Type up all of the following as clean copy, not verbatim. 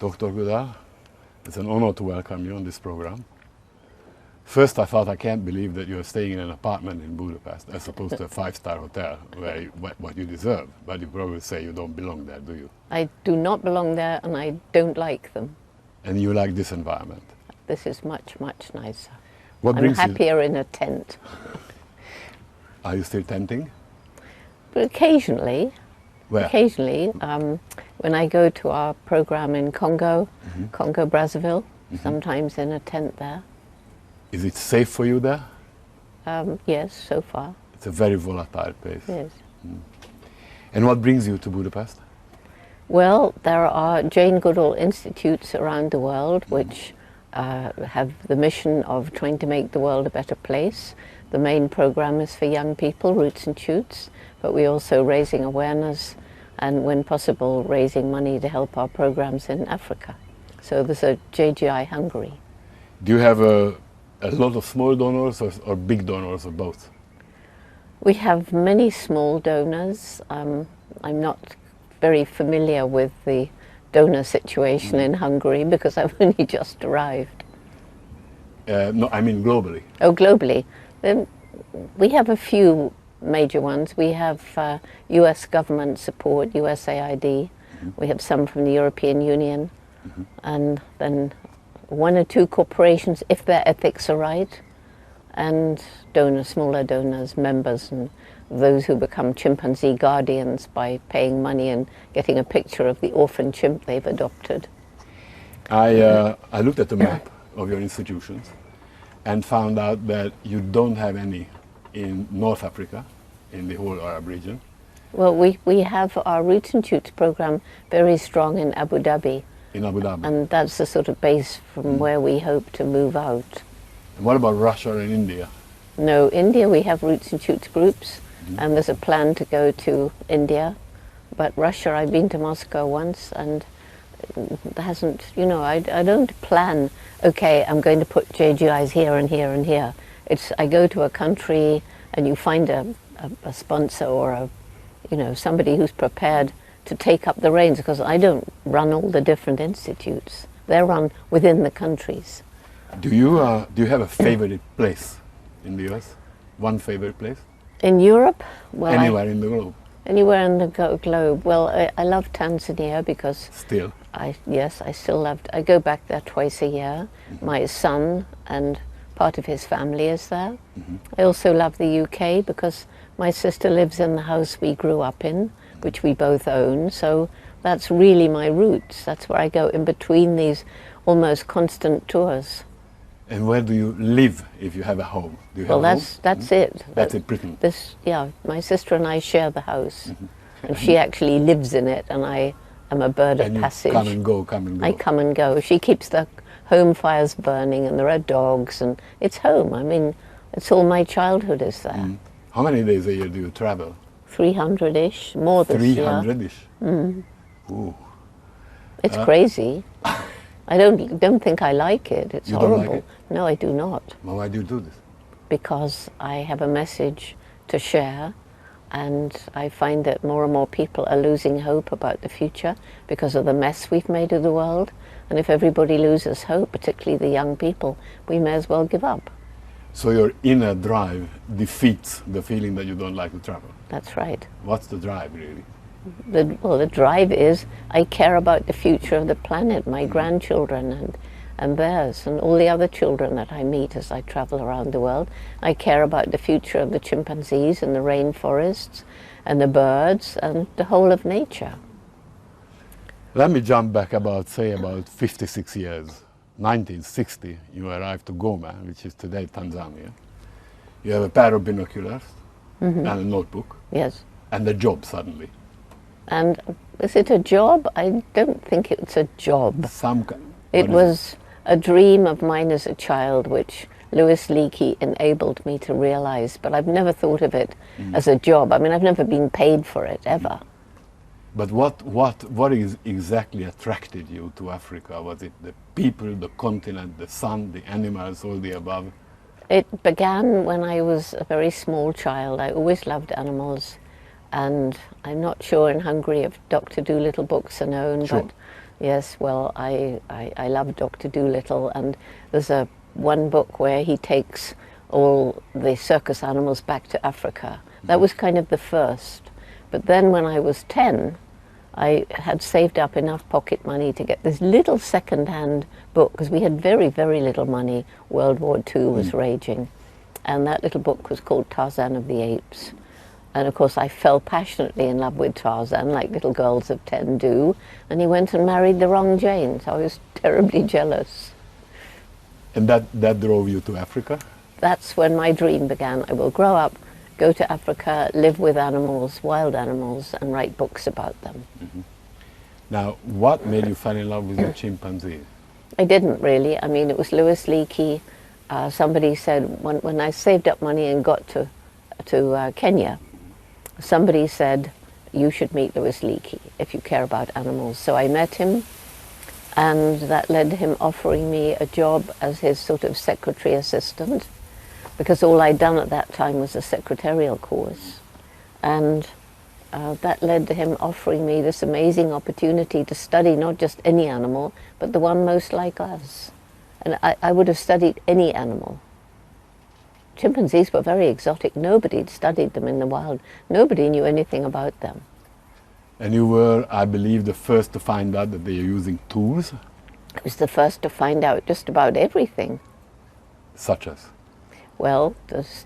Dr. Goodall, it's an honor to welcome you on this program. First, I thought I can't believe that you're staying in an apartment in Budapest as opposed to a five-star hotel where what you deserve. But you probably say you don't belong there, do you? I do not belong there, and I don't like them. And you like this environment? This is much, much nicer. What I'm brings happier in a tent. Are you still tenting? But occasionally, Where? when I go to our program in Congo, Congo Brazzaville, sometimes in a tent there. Is it safe for you there? Yes, so far. It's a very volatile place. Yes. And what brings you to Budapest? Well, there are Jane Goodall institutes around the world which have the mission of trying to make the world a better place. The main program is for young people, Roots and Shoots, but we're also raising awareness and, when possible, raising money to help our programs in Africa. So there's a JGI Hungary. Do you have a lot of small donors or big donors or both? We have many small donors. I'm not very familiar with the donor situation in Hungary because I've only just arrived. No, I mean globally. Oh, globally. We have a few major ones. We have US government support, USAID. We have some from the European Union. And then one or two corporations, if their ethics are right, and donors, smaller donors, members, and those who become chimpanzee guardians by paying money and getting a picture of the orphan chimp they've adopted. I looked at the map of your institutions and found out that you don't have any in North Africa, in the whole Arab region. Well, we have our Roots and Shoots program very strong in Abu Dhabi. In Abu Dhabi. And that's the sort of base from where we hope to move out. And what about Russia and India? No, India we have Roots and Shoots groups, and there's a plan to go to India. But Russia, I've been to Moscow once, and there hasn't, you know, I don't plan, okay, I'm going to put JGIs here and here and here. I go to a country and you find a sponsor or somebody who's prepared to take up the reins, because I don't run all the different institutes. They're run within the countries. Do you have a favorite place in the US? One favorite place? In Europe? Well, anywhere in the globe? Anywhere in the globe. Well, I love Tanzania because... Still? I still love... I go back there twice a year. My son and part of his family is there. I also love the UK because my sister lives in the house we grew up in, which we both own, so that's really my roots. That's where I go in between these almost constant tours. And where do you live if you have a home? Do you have a home? That's it. That's it, Britain. My sister and I share the house, and she actually lives in it, and I am a bird of passage. Come and go, come and go. I come and go. She keeps the home fires burning, and there are dogs, and it's home. I mean, it's all my childhood is there. How many days a year do you travel? 300-ish, more this year. 300-ish? Ooh. It's crazy. I don't think I like it. It's horrible. Don't like it? No, I do not. Well, why do you do this? Because I have a message to share, and I find that more and more people are losing hope about the future because of the mess we've made of the world. And if everybody loses hope, particularly the young people, we may as well give up. So your inner drive defeats the feeling that you don't like to travel? That's right. What's the drive, really? The drive is I care about the future of the planet, my grandchildren and theirs, and all the other children that I meet as I travel around the world. I care about the future of the chimpanzees and the rainforests and the birds and the whole of nature. Let me jump back about 56 years. 1960, you arrived to Goma, which is today Tanzania. You have a pair of binoculars and a notebook. Yes. And a job suddenly. And is it a job? I don't think it's a job. It was a dream of mine as a child, which Louis Leakey enabled me to realize, but I've never thought of it as a job. I mean, I've never been paid for it, ever. But what exactly attracted you to Africa? Was it the people, the continent, the sun, the animals, all the above? It began when I was a very small child. I always loved animals, and I'm not sure in Hungary if Dr. Dolittle books are known, Sure. but Yes, well, I love Dr. Dolittle, and there's one book where he takes all the circus animals back to Africa. That was kind of the first. But then when I was 10, I had saved up enough pocket money to get this little second-hand book, because we had very, very little money. World War II was raging. And that little book was called Tarzan of the Apes. And of course I fell passionately in love with Tarzan, like little girls of 10 do. And he went and married the wrong Jane, so I was terribly jealous. And that drove you to Africa? That's when my dream began. I will grow up, go to Africa, live with animals, wild animals, and write books about them. Mm-hmm. Now, what made you fall in love with the chimpanzee? I didn't really. I mean, it was Louis Leakey. Somebody said, when I saved up money and got to Kenya, somebody said, you should meet Louis Leakey if you care about animals. So I met him, and that led to him offering me a job as his sort of secretary assistant, because all I'd done at that time was a secretarial course. And that led to him offering me this amazing opportunity to study not just any animal, but the one most like us. And I would have studied any animal. Chimpanzees were very exotic. Nobody had studied them in the wild. Nobody knew anything about them. And you were, I believe, the first to find out that they are using tools? I was the first to find out just about everything. Such as? Well,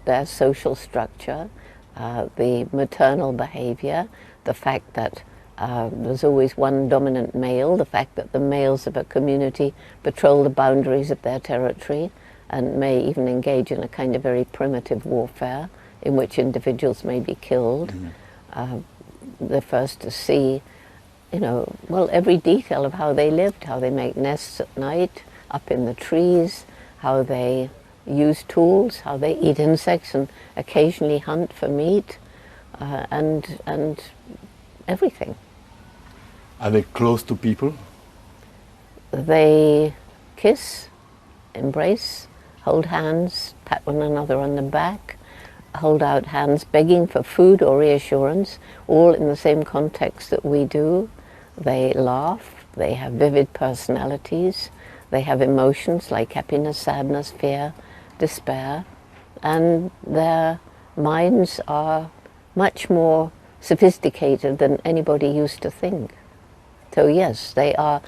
their social structure, the maternal behavior, the fact that there's always one dominant male, the fact that the males of a community patrol the boundaries of their territory and may even engage in a kind of very primitive warfare in which individuals may be killed. Mm-hmm. They're first to see, well, every detail of how they lived, how they make nests at night, up in the trees, how they use tools, how they eat insects and occasionally hunt for meat, and everything. Are they close to people? They kiss, embrace, hold hands, pat one another on the back, hold out hands begging for food or reassurance, all in the same context that we do. They laugh, they have vivid personalities, they have emotions like happiness, sadness, fear, despair, and their minds are much more sophisticated than anybody used to think. So yes, they are,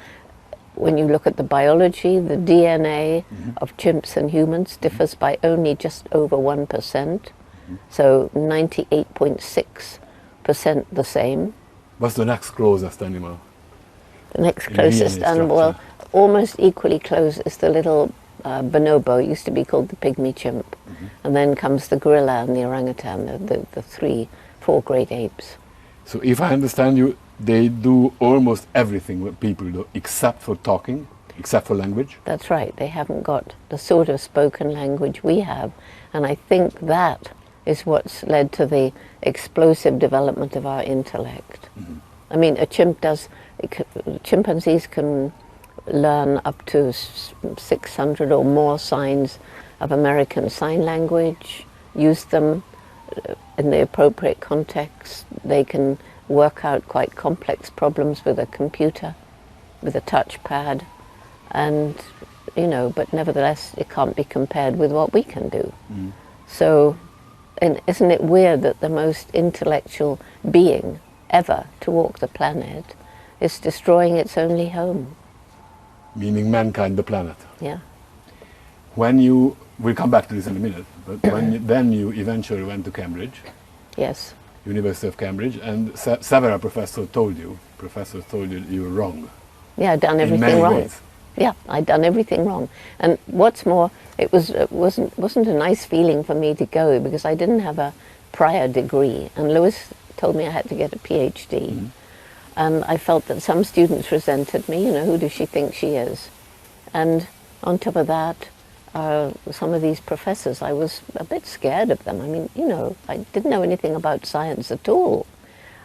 when you look at the biology, the DNA of chimps and humans differs by only just over 1%, so 98.6% the same. What's the next closest animal? The next closest animal, well, almost equally close is the little bonobo. It used to be called the pygmy chimp. And then comes the gorilla and the orangutan, the 4 great apes. So if I understand you, they do almost everything that people do, except for talking, except for language? That's right. They haven't got the sort of spoken language we have. And I think that is what's led to the explosive development of our intellect. I mean, chimpanzees can learn up to 600 or more signs of American Sign Language, use them in the appropriate context. They can work out quite complex problems with a computer, with a touchpad, and, but nevertheless it can't be compared with what we can do. So, and isn't it weird that the most intellectual being ever to walk the planet is destroying its only home? Meaning mankind, the planet. Yeah. We'll come back to this in a minute, but then you eventually went to Cambridge. Yes. University of Cambridge, and several professors told you you were wrong. Yeah, I'd done everything wrong. Ways. Yeah, I'd done everything wrong. And what's more, it wasn't a nice feeling for me to go, because I didn't have a prior degree, and Louis told me I had to get a PhD. And I felt that some students resented me, who does she think she is? And on top of that, some of these professors, I was a bit scared of them. I mean, I didn't know anything about science at all.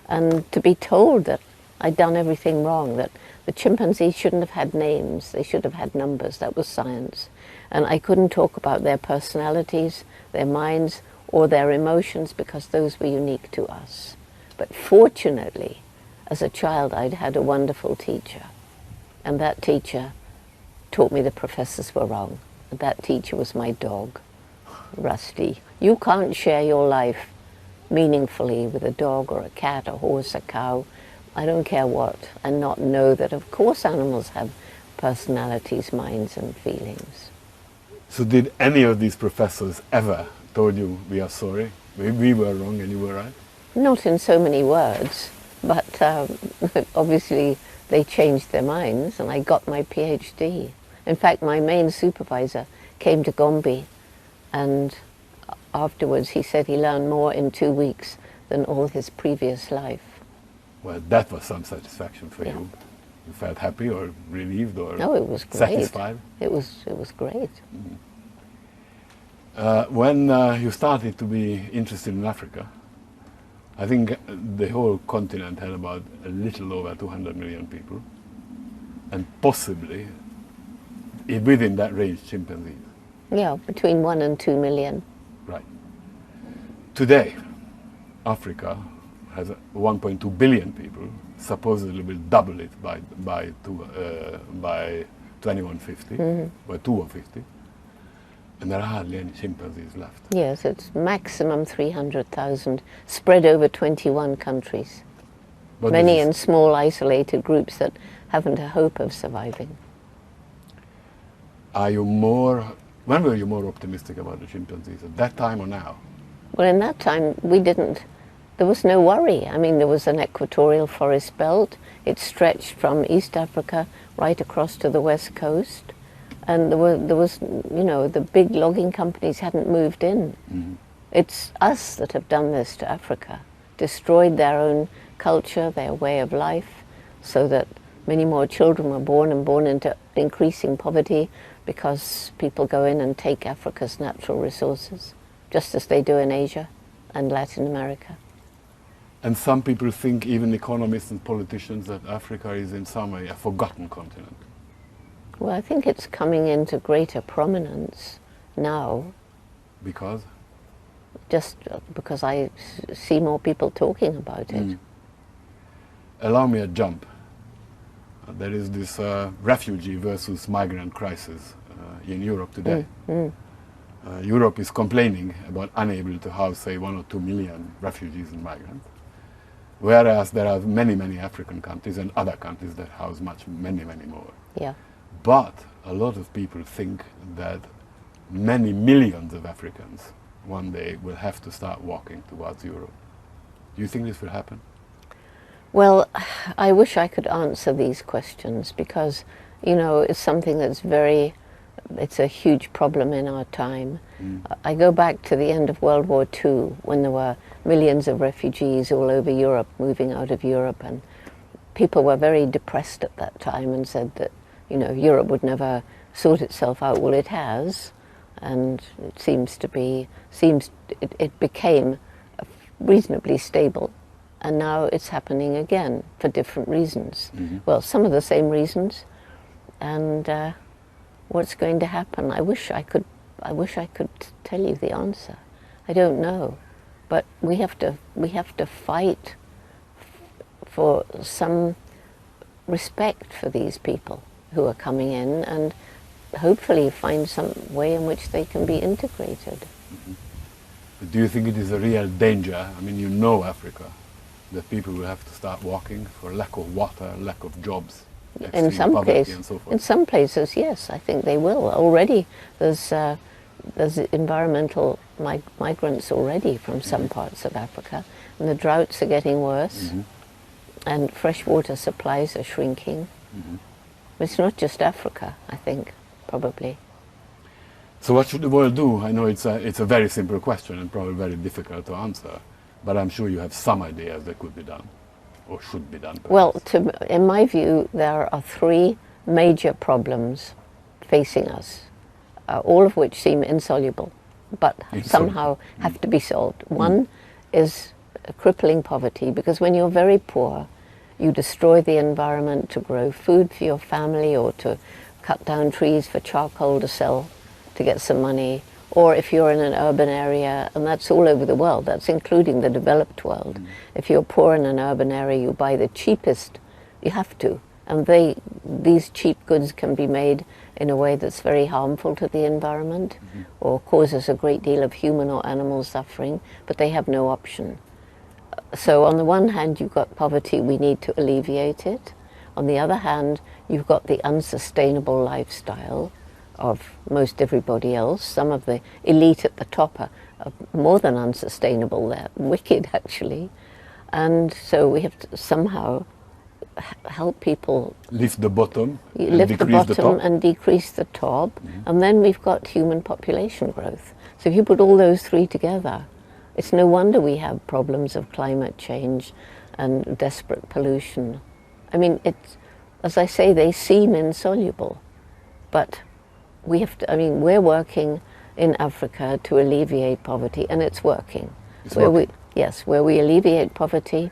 And to be told that I'd done everything wrong, that the chimpanzees shouldn't have had names, they should have had numbers, that was science. And I couldn't talk about their personalities, their minds, or their emotions, because those were unique to us. But fortunately, as a child, I'd had a wonderful teacher. And that teacher taught me the professors were wrong. That teacher was my dog, Rusty. You can't share your life meaningfully with a dog or a cat, a horse, a cow, I don't care what, and not know that of course animals have personalities, minds and feelings. So did any of these professors ever told you, we are sorry, we were wrong and you were right? Not in so many words, but obviously they changed their minds and I got my PhD. In fact, my main supervisor came to Gombe and afterwards he said he learned more in 2 weeks than all his previous life. Well, that was some satisfaction for Yeah. you. You felt happy or relieved or No, it was great. satisfied? It was great. When you started to be interested in Africa, I think the whole continent had about a little over 200 million people, and possibly within that range chimpanzees. Yeah, between 1 and 2 million. Right. Today, Africa has 1.2 billion people, supposedly will double it by 2150, by 2050, and there are hardly any chimpanzees left. Yes, it's maximum 300,000, spread over 21 countries. But Many this in is- small isolated groups that haven't a hope of surviving. Are you more? When were you more optimistic about the chimpanzees? At that time or now? Well, in that time, there was no worry. I mean, there was an equatorial forest belt. It stretched from East Africa right across to the west coast. And there was, the big logging companies hadn't moved in. It's us that have done this to Africa, destroyed their own culture, their way of life, so that many more children were born and born into increasing poverty because people go in and take Africa's natural resources, just as they do in Asia and Latin America. And some people think, even economists and politicians, that Africa is in some way a forgotten continent. Well, I think it's coming into greater prominence now, Because? just because I see more people talking about it. Allow me a jump. There is this refugee versus migrant crisis in Europe today. Europe is complaining about unable to house, say, 1 or 2 million refugees and migrants, whereas there are many, many African countries and other countries that house many, many more. Yeah. But a lot of people think that many millions of Africans one day will have to start walking towards Europe. Do you think this will happen? Well, I wish I could answer these questions because, it's something that's it's a huge problem in our time. I go back to the end of World War II when there were millions of refugees all over Europe moving out of Europe, and people were very depressed at that time and said that, Europe would never sort itself out. Well, it has, and it became reasonably stable. And now it's happening again for different reasons. Well, some of the same reasons. And what's going to happen? I wish I could tell you the answer. I don't know, but we have to fight for some respect for these people who are coming in, and hopefully find some way in which they can be integrated. But do you think it is a real danger? I mean, Africa, that people will have to start walking for lack of water, lack of jobs, In extreme poverty and so in forth. some places, yes, I think they will. Already, there's environmental migrants already from some parts of Africa, and the droughts are getting worse, and freshwater supplies are shrinking. It's not just Africa, I think, probably. So what should the world do? I know it's a very simple question and probably very difficult to answer, but I'm sure you have some ideas that could be done, or should be done. Well, perhaps. in my view, there are 3 major problems facing us, all of which seem insoluble, but somehow have to be solved. One is crippling poverty, because when you're very poor, you destroy the environment to grow food for your family or to cut down trees for charcoal to sell to get some money. Or if you're in an urban area, and that's all over the world, that's including the developed world. If you're poor in an urban area, you buy the cheapest, you have to, and these cheap goods can be made in a way that's very harmful to the environment or causes a great deal of human or animal suffering, but they have no option. So on the one hand, you've got poverty, we need to alleviate it. On the other hand, you've got the unsustainable lifestyle of most everybody else. Some of the elite at the top are more than unsustainable, they're wicked actually. And so we have to somehow help people lift the bottom, lift the bottom and decrease the top, and then we've got human population growth. So if you put all those three together, it's no wonder we have problems of climate change and desperate pollution. I mean, it's, as I say, they seem insoluble, but we have to, I mean, we're working in Africa to alleviate poverty, and it's working. It's working. Where we alleviate poverty,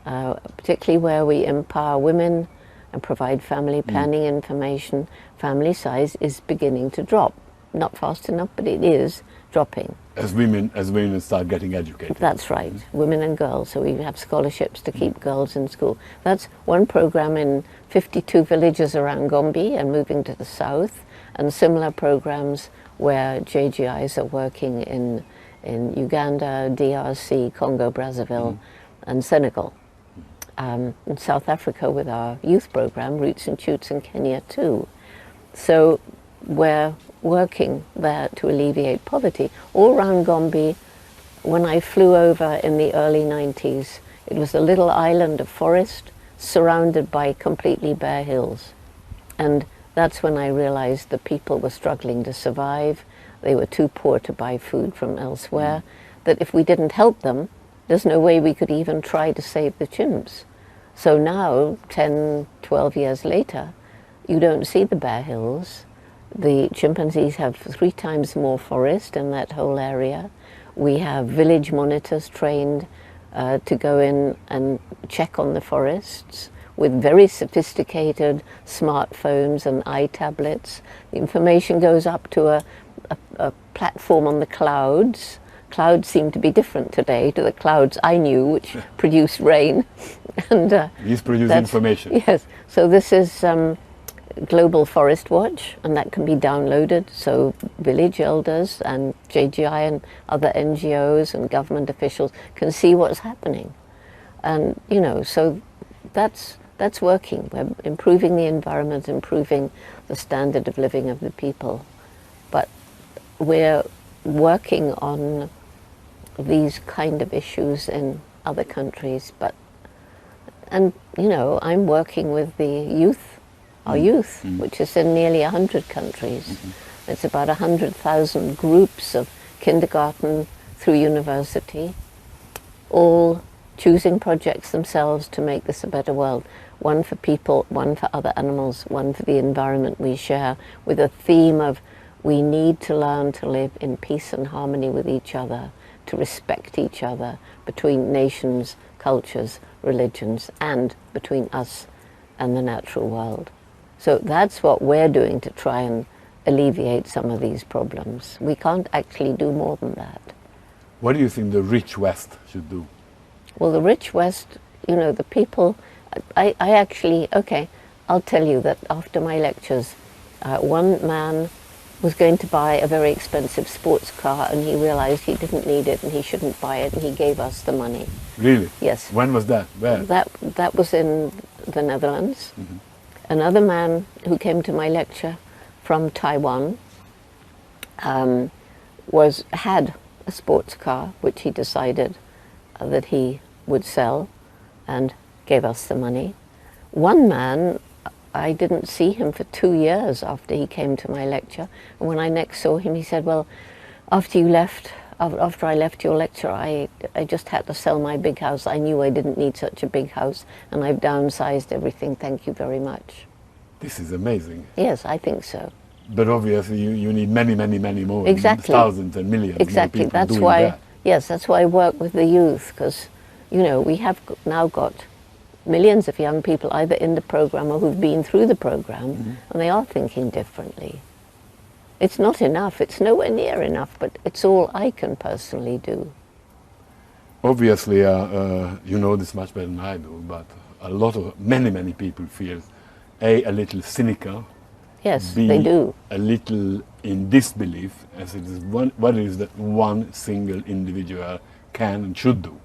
particularly where we empower women and provide family planning information, family size is beginning to drop. Not fast enough, but it is dropping. As women start getting educated. That's right, women and girls. So we have scholarships to keep girls in school. That's one program in 52 villages around Gombe and moving to the south, and similar programs where JGIs are working in Uganda, DRC, Congo, Brazzaville, and Senegal. In South Africa with our youth program, Roots and Shoots in Kenya too. So we're working there to alleviate poverty. All around Gombe, when I flew over in the early 90s, it was a little island of forest surrounded by completely bare hills. And that's when I realized the people were struggling to survive. They were too poor to buy food from elsewhere, that if we didn't help them, there's no way we could even try to save the chimps. So now, 10, 12 years later, you don't see the bare hills. The chimpanzees have 3 times more forest in that whole area. We have village monitors trained to go in and check on the forests with very sophisticated smartphones and iTablets. The information goes up to a platform on the clouds. Clouds seem to be different today to the clouds I knew, which produce rain. And these produce information. Yes. So this is Global Forest Watch, and that can be downloaded. So village elders and JGI and other NGOs and government officials can see what's happening. And you know, so that's working. We're improving the environment, improving the standard of living of the people. But we're working on these kind of issues in other countries. And you know, I'm working with the youth, our youth, which is in nearly 100 countries. It's about 100,000 groups of kindergarten through university, all choosing projects themselves to make this a better world. One for people, one for other animals, one for the environment we share, with a theme of we need to learn to live in peace and harmony with each other, to respect each other between nations, cultures, religions, and between us and the natural world. So that's what we're doing to try and alleviate some of these problems. We can't actually do more than that. What do you think the rich West should do? Well, the rich West, you know, the people, I actually, okay, I'll tell you that after my lectures, one man was going to buy a very expensive sports car, and he realized he didn't need it and he shouldn't buy it, and he gave us the money. Really? Yes. When was that? Where? That was in the Netherlands. Another man who came to my lecture from Taiwan had a sports car which he decided that he would sell and gave us the money. One man, I didn't see him for 2 years after he came to my lecture, and when I next saw him he said, well, after I left your lecture, I just had to sell my big house. I knew I didn't need such a big house, and I've downsized everything. Thank you very much. This is amazing. Yes, I think so. But obviously you need many, many, many more. Exactly. Thousands and millions Exactly. more people That's doing why. that. Yes, that's why I work with the youth, because you know we have now got millions of young people either in the program or who've been through the program, and they are thinking differently. It's not enough. It's nowhere near enough, but it's all I can personally do. Obviously, you know this much better than I do, but many people feel A little cynical, Yes, B, they do. a little in disbelief, as it is what it is that one single individual can and should do.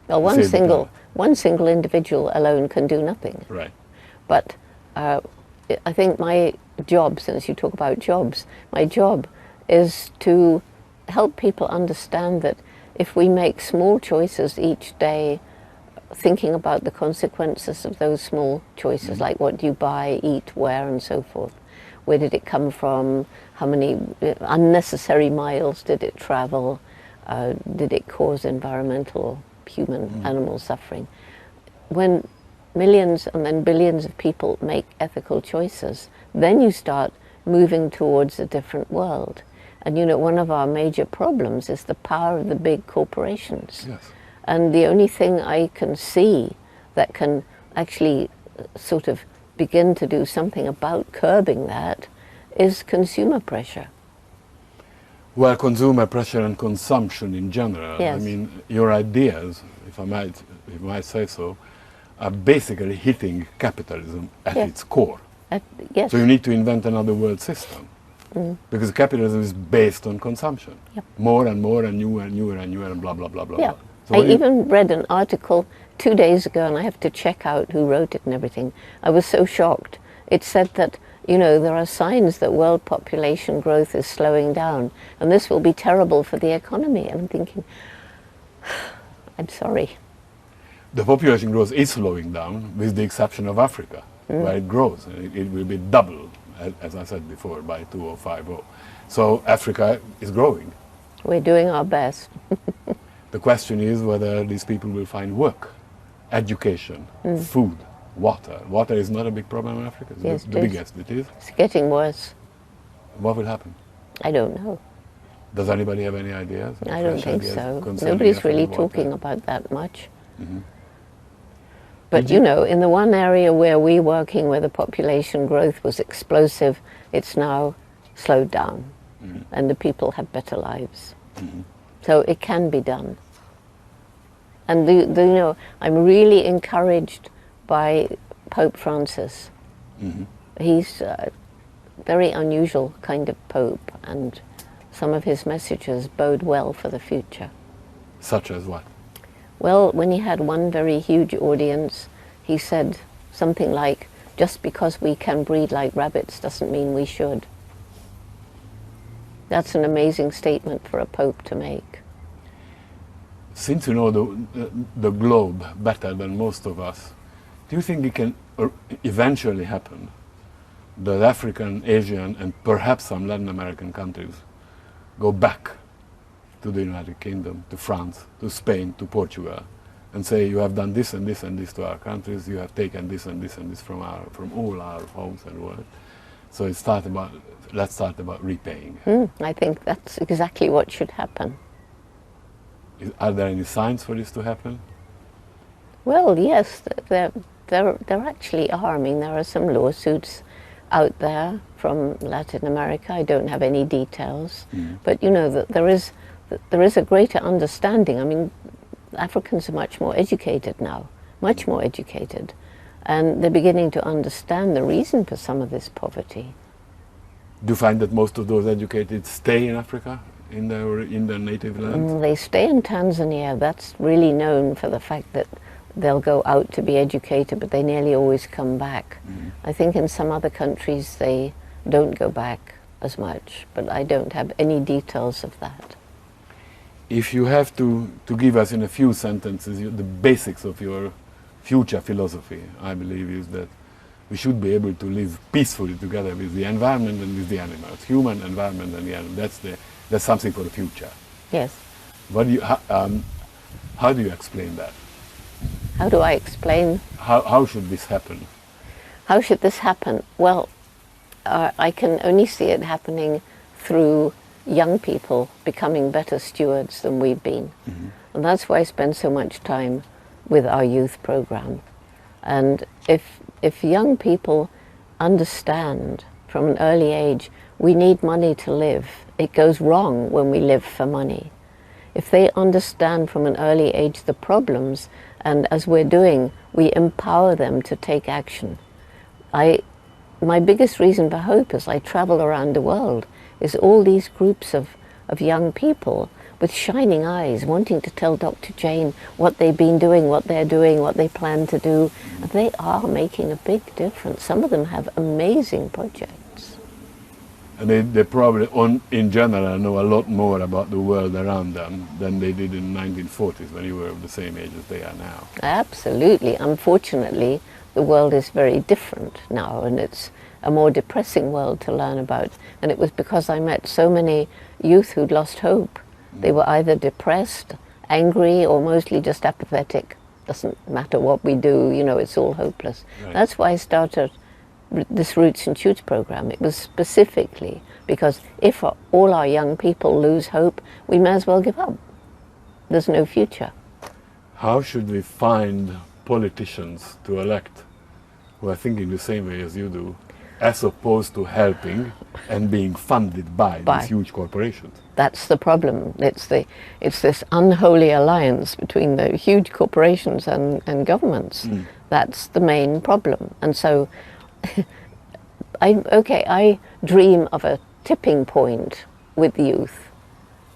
Well, to save the planet. one single individual alone can do nothing. Right. But I think my job, since you talk about jobs, my job is to help people understand that if we make small choices each day, thinking about the consequences of those small choices, like what do you buy, eat, where, and so forth. Where did it come from? How many unnecessary miles did it travel? Did it cause environmental or human animal suffering? When millions and then billions of people make ethical choices, then you start moving towards a different world. And you know, one of our major problems is the power of the big corporations. Yes. And the only thing I can see that can actually sort of begin to do something about curbing that is consumer pressure. Well, consumer pressure and consumption in general. Yes. I mean, your ideas, if I might say so, are basically hitting capitalism at Yes. its core. Yes. So you need to invent another world system. Because capitalism is based on consumption. Yep. More and more and newer and newer and newer and blah, blah, blah, blah, Yeah. blah. So I what do you- even read an article 2 days ago, and I have to check out who wrote it and everything. I was so shocked. It said that, you know, there are signs that world population growth is slowing down, and this will be terrible for the economy. And I'm thinking, I'm sorry. the population growth is slowing down, with the exception of Africa, where it grows. It will be double, as I said before, by 2050. So Africa is growing. We're doing our best. The question is whether these people will find work, education, food, water. Water is not a big problem in Africa. It's Yes, the it is. biggest it is. It's getting worse. What will happen? I don't know. Does anybody have any ideas? I don't Fresh think ideas so. concerning Nobody's really African water? talking about that much. Mhm. But Did you you- know, in the one area where we're working, where the population growth was explosive, it's now slowed down, and the people have better lives. So it can be done. And you know, I'm really encouraged by Pope Francis. He's a very unusual kind of pope, and some of his messages bode well for the future. Such as what? Well, when he had one very huge audience, he said something like, just because we can breed like rabbits doesn't mean we should. That's an amazing statement for a pope to make. Since you know the globe better than most of us, do you think it can eventually happen that African, Asian, and perhaps some Latin American countries go back to the United Kingdom, to France, to Spain, to Portugal, and say, you have done this and this and this to our countries, you have taken this and this and this from all our homes and world. So let's start about repaying. I think that's exactly what should happen. Are there any signs for this to happen? Well, yes, there actually are. I mean, there are some lawsuits out there from Latin America. I don't have any details, but you know that there is a greater understanding. I mean, Africans are much more educated now, much more educated, and they're beginning to understand the reason for some of this poverty. Do you find that most of those educated stay in Africa, in their native land? They stay in Tanzania. That's really known for the fact that they'll go out to be educated, but they nearly always come back. I think in some other countries they don't go back as much, but I don't have any details of that. If you have to give us in a few sentences the basics of your future philosophy, I believe is that we should be able to live peacefully together with the environment and with the animals, human, environment, and the animal. That's something for the future. Yes. What do you, how do you explain that? How do I explain? How should this happen? How should this happen? Well, I can only see it happening through young people becoming better stewards than we've been. And that's why I spend so much time with our youth program. And if young people understand from an early age, we need money to live. It goes wrong when we live for money. If they understand from an early age the problems, and as we're doing, we empower them to take action. I my biggest reason for hope as I travel around the world is all these groups of young people with shining eyes wanting to tell Dr. Jane what they've been doing, what they're doing, what they plan to do. And they are making a big difference. Some of them have amazing projects. And they probably, in general, know a lot more about the world around them than they did in the 1940s when you were of the same age as they are now. Absolutely. Unfortunately, the world is very different now, and it's a more depressing world to learn about. And it was because I met so many youth who'd lost hope. They were either depressed, angry, or mostly just apathetic. Doesn't matter what we do, you know, it's all hopeless. Right. That's why I started this Roots and Shoots program. It was specifically because if all our young people lose hope, we may as well give up. There's no future. How should we find politicians to elect who are thinking the same way as you do, as opposed to helping and being funded by these huge corporations? That's the problem. It's this unholy alliance between the huge corporations and governments. That's the main problem. And so I dream of a tipping point with youth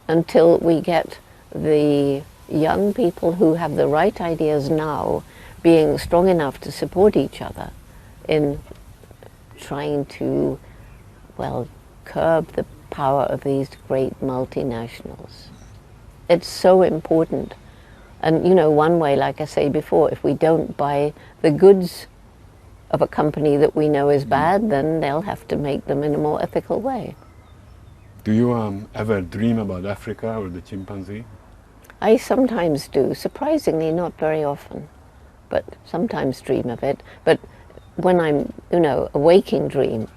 until we get the young people who have the right ideas now being strong enough to support each other in trying to, well, curb the power of these great multinationals. It's so important. And you know, one way, like I say before, if we don't buy the goods of a company that we know is bad, then they'll have to make them in a more ethical way. Do you ever dream about Africa or the chimpanzee? I sometimes do, surprisingly not very often, but sometimes dream of it. But when I'm, you know, a waking dream,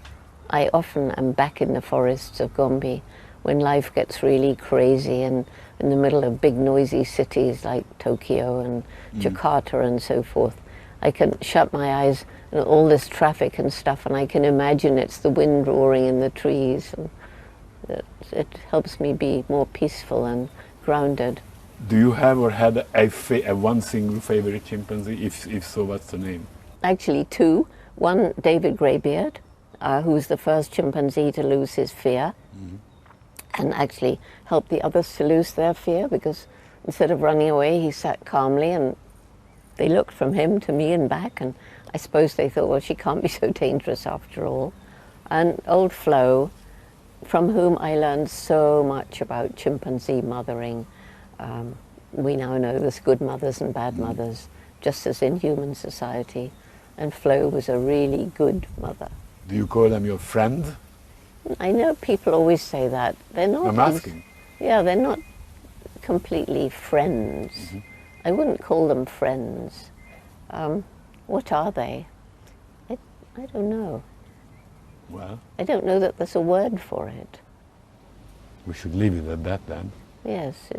I often am back in the forests of Gombe when life gets really crazy and in the middle of big noisy cities like Tokyo and Jakarta and so forth. I can shut my eyes and all this traffic and stuff, and I can imagine it's the wind roaring in the trees. And it helps me be more peaceful and grounded. Do you have or had a one single favorite chimpanzee? If so, what's the name? Actually two. One, David Greybeard, who was the first chimpanzee to lose his fear and actually helped the others to lose their fear, because instead of running away, he sat calmly and they looked from him to me and back, and I suppose they thought, well, she can't be so dangerous after all. And old Flo, from whom I learned so much about chimpanzee mothering. We now know there's good mothers and bad mothers, just as in human society. And Flo was a really good mother. Do you call them your friend? I know people always say that. They're not. I'm asking. Yeah, they're not completely friends. I wouldn't call them friends. What are they? I don't know. Well, I don't know that there's a word for it. we should leave it at that then. Yes,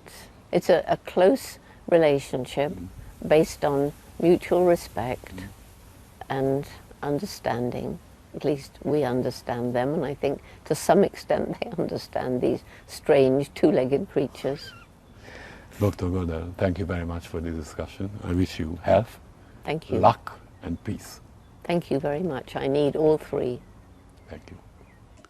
it's a close relationship based on mutual respect and understanding. At least we understand them, and I think to some extent they understand these strange two-legged creatures. Dr. Goodall, thank you very much for this discussion. I wish you health, Thank you. luck, and peace. Thank you very much. I need all three. Thank you.